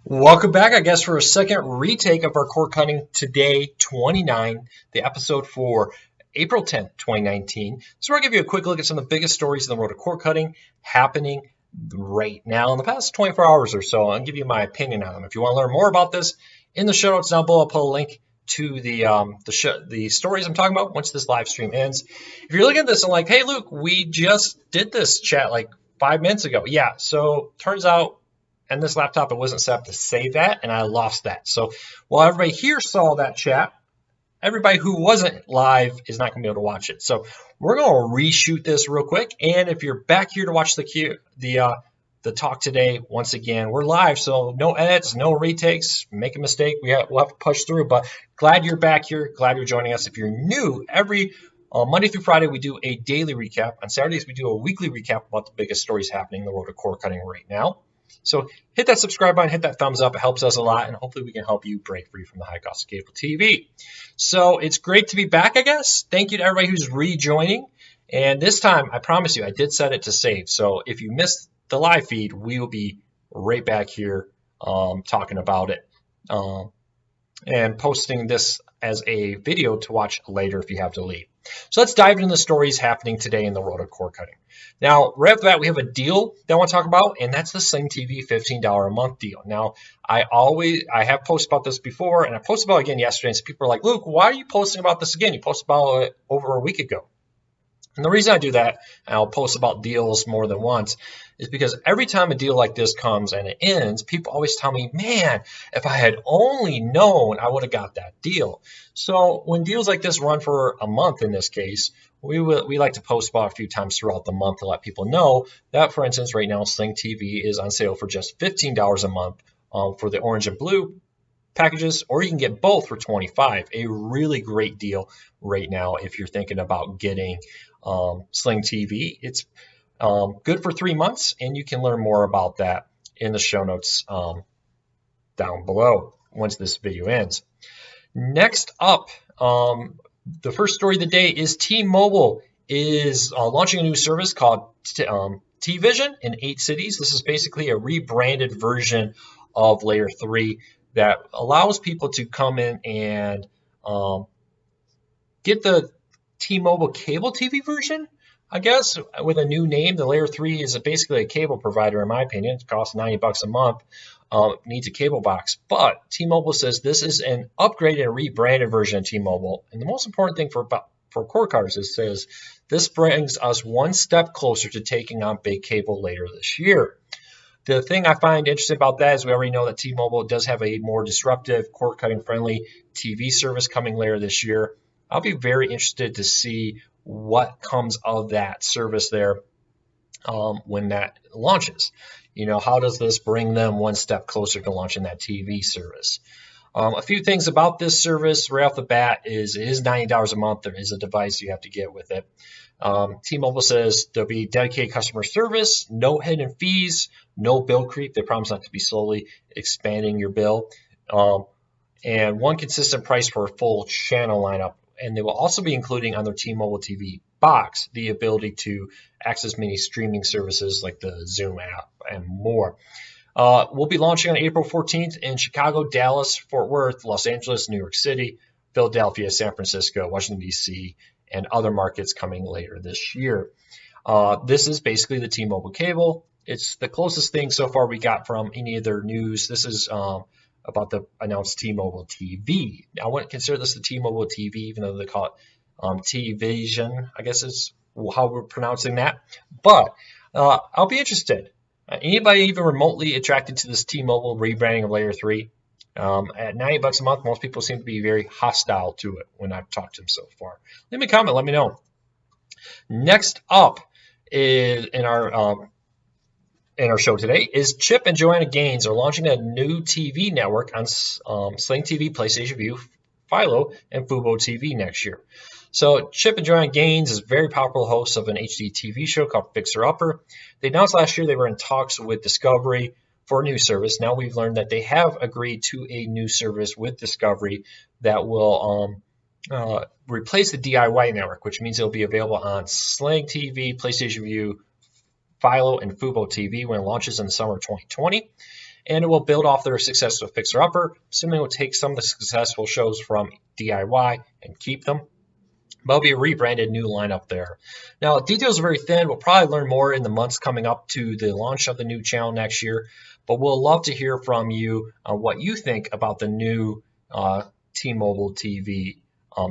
Welcome back, I guess, for a second retake of our cord cutting today, 29, the episode for April 10th, 2019. So, we're going to give you a quick look at some of the biggest stories in the world of cord cutting happening right now in the past 24 hours or so. I'll give you my opinion on them. If you want to learn more about this, in the show notes down below, I'll put a link to the stories I'm talking about once this live stream ends. If you're looking at this and like, hey, Luke, we just did this chat like 5 minutes ago. Yeah, so turns out and this laptop, it wasn't set up to save that, and I lost that. So while everybody here saw that chat, everybody who wasn't live is not going to be able to watch it. So we're going to reshoot this real quick. And if you're back here to watch the talk today, once again, we're live, so no edits, no retakes. Make a mistake, we'll have to push through. But glad you're back here. Glad you're joining us. If you're new, every Monday through Friday, we do a daily recap. On Saturdays, we do a weekly recap about the biggest stories happening in the world of cord cutting right now. So hit that subscribe button, hit that thumbs up. It helps us a lot, and hopefully we can help you break free from the high cost of cable TV. So it's great to be back, I guess. Thank you to everybody who's rejoining. And this time, I promise you, I did set it to save. So if you missed the live feed, we will be right back here talking about it and posting this as a video to watch later if you have to leave. So let's dive into the stories happening today in the world of cord cutting. Now, right off the bat, we have a deal that I want to talk about, and that's the Sling TV $15 a month deal. Now, I have posted about this before, and I posted about it again yesterday, and some people are like, Luke, why are you posting about this again? You posted about it over a week ago. And the reason I do that, and I'll post about deals more than once, is because every time a deal like this comes and it ends, people always tell me, man, if I had only known, I would have got that deal. So when deals like this run for a month in this case, we like to post about a few times throughout the month to let people know that, for instance, right now Sling TV is on sale for just $15 a month for the orange and blue packages, or you can get both for $25. A really great deal right now if you're thinking about getting Sling TV. It's good for 3 months, and you can learn more about that in the show notes down below once this video ends. Next up, the first story of the day is T-Mobile is launching a new service called T-Vision in 8 cities. This is basically a rebranded version of Layer 3 that allows people to come in and get the T-Mobile cable TV version, I guess, with a new name. The Layer 3 is basically a cable provider, in my opinion. It costs $90 a month. Needs a cable box. But T-Mobile says this is an upgraded and rebranded version of T-Mobile. And the most important thing for cord cutters is says this brings us one step closer to taking on big cable later this year. The thing I find interesting about that is we already know that T-Mobile does have a more disruptive, cord-cutting friendly TV service coming later this year. I'll be very interested to see what comes of that service there when that launches. You know, how does this bring them one step closer to launching that TV service? A few things about this service right off the bat is it is $90 a month. There is a device you have to get with it. T-Mobile says there'll be dedicated customer service, no hidden fees, no bill creep. They promise not to be slowly expanding your bill, and one consistent price for a full channel lineup. And they will also be including on their T-Mobile TV box the ability to access many streaming services like the Zoom app and more. We'll be launching on April 14th in Chicago, Dallas, Fort Worth, Los Angeles, New York City, Philadelphia, San Francisco, Washington, D.C., and other markets coming later this year. This is basically the T-Mobile cable. It's the closest thing so far we got from any of their news. This is about the announced T-Mobile TV. I wouldn't consider this the T-Mobile TV, even though they call it T-Vision, I guess is how we're pronouncing that. But I'll be interested. Anybody even remotely attracted to this T-Mobile rebranding of Layer 3? At $90 a month, most people seem to be very hostile to it when I've talked to them so far. Leave me a comment, let me know. Next up is in our show today is Chip and Joanna Gaines are launching a new TV network on Sling TV, PlayStation Vue, Philo, and Fubo TV next year. So Chip and Joanna Gaines is very popular host of an HD TV show called Fixer Upper. They announced last year they were in talks with Discovery for a new service. Now we've learned that they have agreed to a new service with Discovery that will replace the DIY network, which means it'll be available on Sling TV, PlayStation Vue, Philo, and Fubo TV when it launches in the summer of 2020. and it will build off their success with Fixer Upper. Assuming it will take some of the successful shows from DIY and keep them. But it'll be a rebranded new lineup there. Now, details are very thin. We'll probably learn more in the months coming up to the launch of the new channel next year. But we'll love to hear from you what you think about the new T-Mobile TV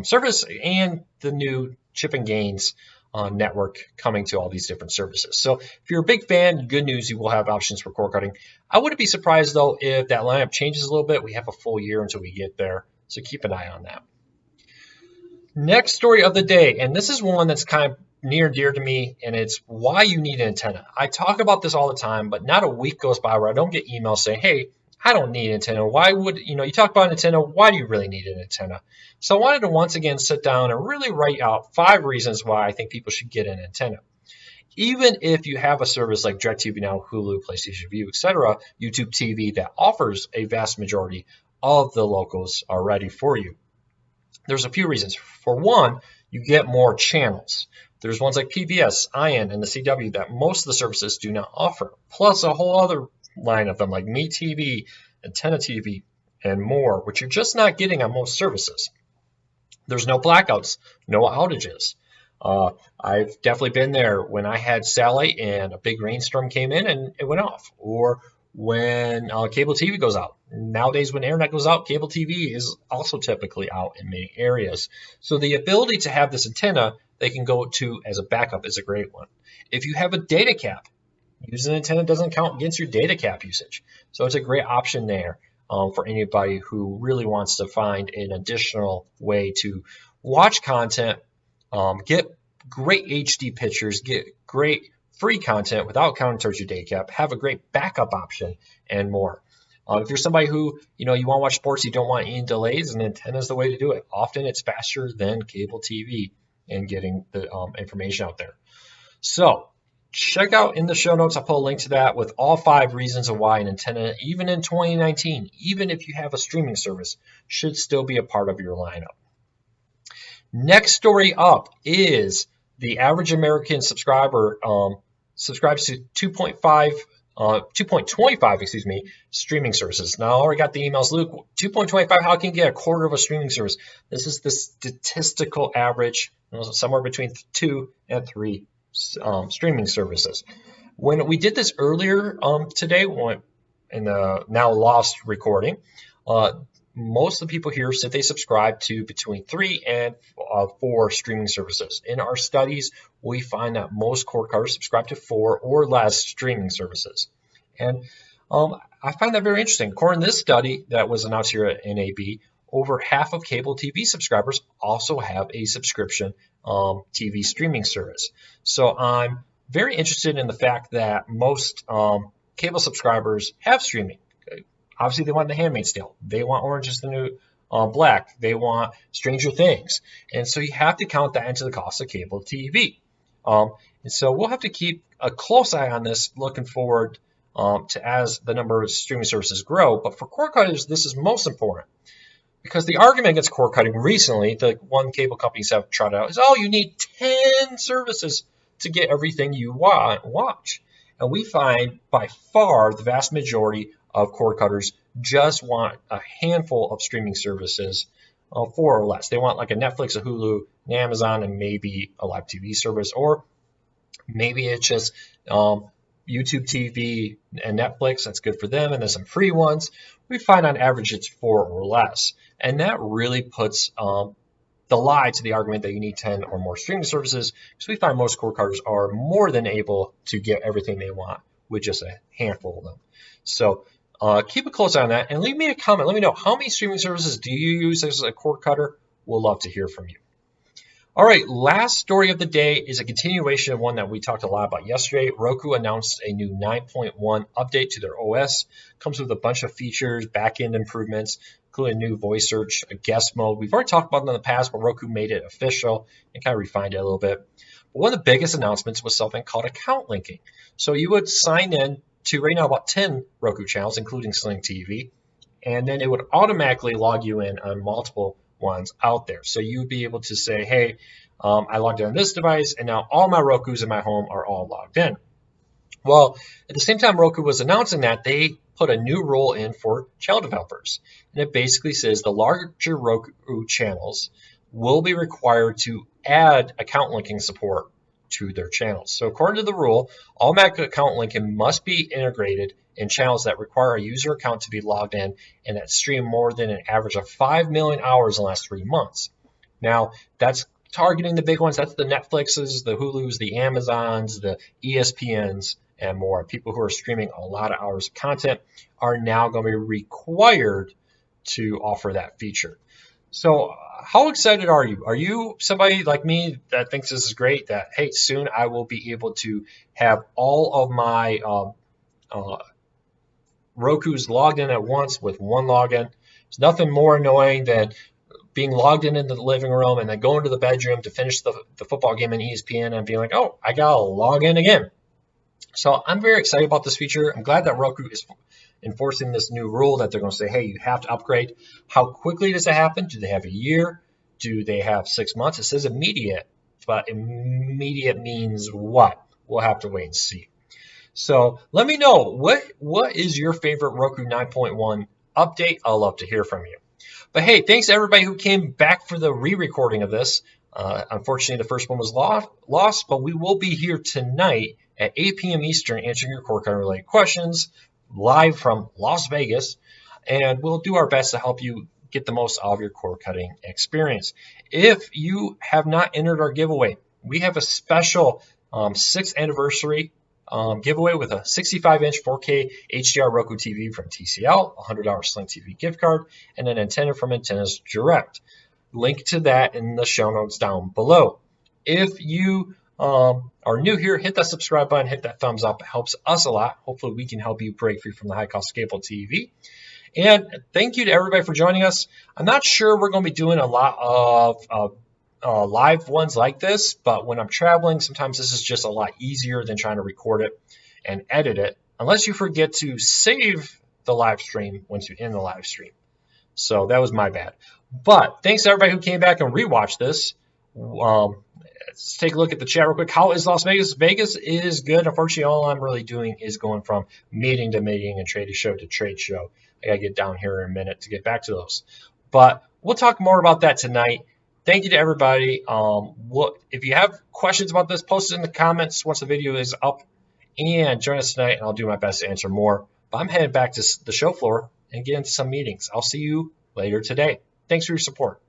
service and the new Chip and Gains network coming to all these different services. So if you're a big fan, good news, you will have options for cord cutting. I wouldn't be surprised, though, if that lineup changes a little bit. We have a full year until we get there, so keep an eye on that. Next story of the day, and this is one that's kind of near and dear to me, and it's why you need an antenna. I talk about this all the time, but not a week goes by where I don't get emails saying, hey, I don't need an antenna. Why would, you talk about an antenna, why do you really need an antenna? So I wanted to once again sit down and really write out 5 reasons why I think people should get an antenna. Even if you have a service like DirecTV Now, Hulu, PlayStation Vue, etc., YouTube TV that offers a vast majority of the locals already for you. There's a few reasons. For one, you get more channels. There's ones like PBS, IN, and the CW that most of the services do not offer, plus a whole other line of them like MeTV, Antenna TV, and more, which you're just not getting on most services. There's no blackouts, no outages. I've definitely been there when I had satellite and a big rainstorm came in and it went off, or when cable TV goes out. Nowadays, when internet goes out, cable TV is also typically out in many areas. So the ability to have this antenna they can go to as a backup is a great one. If you have a data cap, using an antenna doesn't count against your data cap usage. So it's a great option there for anybody who really wants to find an additional way to watch content, get great HD pictures, get great free content without counting towards your data cap, have a great backup option, and more. If you're somebody who, you want to watch sports, you don't want any delays, an antenna is the way to do it. Often it's faster than cable TV in getting the information out there. So check out in the show notes, I'll put a link to that with all 5 reasons of why an antenna, even in 2019, even if you have a streaming service, should still be a part of your lineup. Next story up is the average American subscriber subscribes to 2.25 streaming services. Now I already got the emails, Luke, 2.25, how can you get a quarter of a streaming service? This is the statistical average, somewhere between 2 and 3 streaming services. When we did this earlier today, in the now lost recording, most of the people here said they subscribe to between 3 and 4 streaming services. In our studies, we find that most cord cutters subscribe to 4 or less streaming services. And I find that very interesting. According to this study that was announced here at NAB, over half of cable TV subscribers also have a subscription TV streaming service. So I'm very interested in the fact that most cable subscribers have streaming. Obviously, they want The Handmaid's Tale. They want Orange is the New Black. They want Stranger Things. And so you have to count that into the cost of cable TV. And so we'll have to keep a close eye on this looking forward to as the number of streaming services grow. But for cord cutters, this is most important. Because the argument against cord cutting recently, the one cable companies have tried out, is, you need 10 services to get everything you want watch. And we find by far the vast majority of cord cutters just want a handful of streaming services, 4 or less. They want like a Netflix, a Hulu, an Amazon, and maybe a live TV service, or maybe it's just YouTube TV and Netflix. That's good for them, and there's some free ones. We find on average it's 4 or less, and that really puts the lie to the argument that you need 10 or more streaming services, because we find most cord cutters are more than able to get everything they want with just a handful of them. So keep a close eye on that, and leave me a comment. Let me know, how many streaming services do you use as a cord cutter? We'll love to hear from you. All right, last story of the day is a continuation of one that we talked a lot about yesterday. Roku announced a new 9.1 update to their OS. Comes with a bunch of features, back-end improvements, including new voice search, a guest mode. We've already talked about it in the past, but Roku made it official and kind of refined it a little bit. But one of the biggest announcements was something called account linking. So you would sign in to right now about 10 Roku channels, including Sling TV, and then it would automatically log you in on multiple ones out there. So you'd be able to say, hey, I logged in on this device, and now all my Rokus in my home are all logged in. Well, at the same time Roku was announcing that, they put a new rule in for channel developers. And it basically says the larger Roku channels will be required to add account linking support to their channels. So according to the rule, automatic account linking must be integrated in channels that require a user account to be logged in and that stream more than an average of 5 million hours in the last 3 months. Now, that's targeting the big ones. That's the Netflixes, the Hulus, the Amazons, the ESPNs, and more. People who are streaming a lot of hours of content are now going to be required to offer that feature. So how excited are you? Are you somebody like me that thinks this is great, that, hey, soon I will be able to have all of my Roku's logged in at once with one login? There's nothing more annoying than being logged in the living room and then going to the bedroom to finish the football game on ESPN and being like, oh, I got to log in again. So I'm very excited about this feature. I'm glad that Roku is enforcing this new rule that they're going to say, hey, you have to upgrade. How quickly does it happen? Do they have a year? Do they have 6 months? It says immediate, but immediate means what? We'll have to wait and see. So let me know, what is your favorite Roku 9.1 update? I'd love to hear from you. But hey, thanks to everybody who came back for the re-recording of this. Unfortunately, the first one was lost, but we will be here tonight at 8 p.m. Eastern answering your cord cutting related questions live from Las Vegas, and we'll do our best to help you get the most out of your cord cutting experience. If you have not entered our giveaway, we have a special 6th anniversary giveaway with a 65-inch 4K HDR Roku TV from TCL, a $100 Sling TV gift card, and an antenna from Antennas Direct. Link to that in the show notes down below. If you are new here, hit that subscribe button, hit that thumbs up. It helps us a lot. Hopefully we can help you break free from the high-cost cable TV. And thank you to everybody for joining us. I'm not sure we're going to be doing a lot of live ones like this, but when I'm traveling, sometimes this is just a lot easier than trying to record it and edit it, unless you forget to save the live stream once you end the live stream. So that was my bad. But thanks to everybody who came back and rewatched this. Let's take a look at the chat real quick. How is Las Vegas? Vegas is good. Unfortunately, all I'm really doing is going from meeting to meeting and trade show to trade show. I got to get down here in a minute to get back to those. But we'll talk more about that tonight. Thank you to everybody. If you have questions about this, post it in the comments once the video is up. And join us tonight, and I'll do my best to answer more. But I'm headed back to the show floor and get into some meetings. I'll see you later today. Thanks for your support.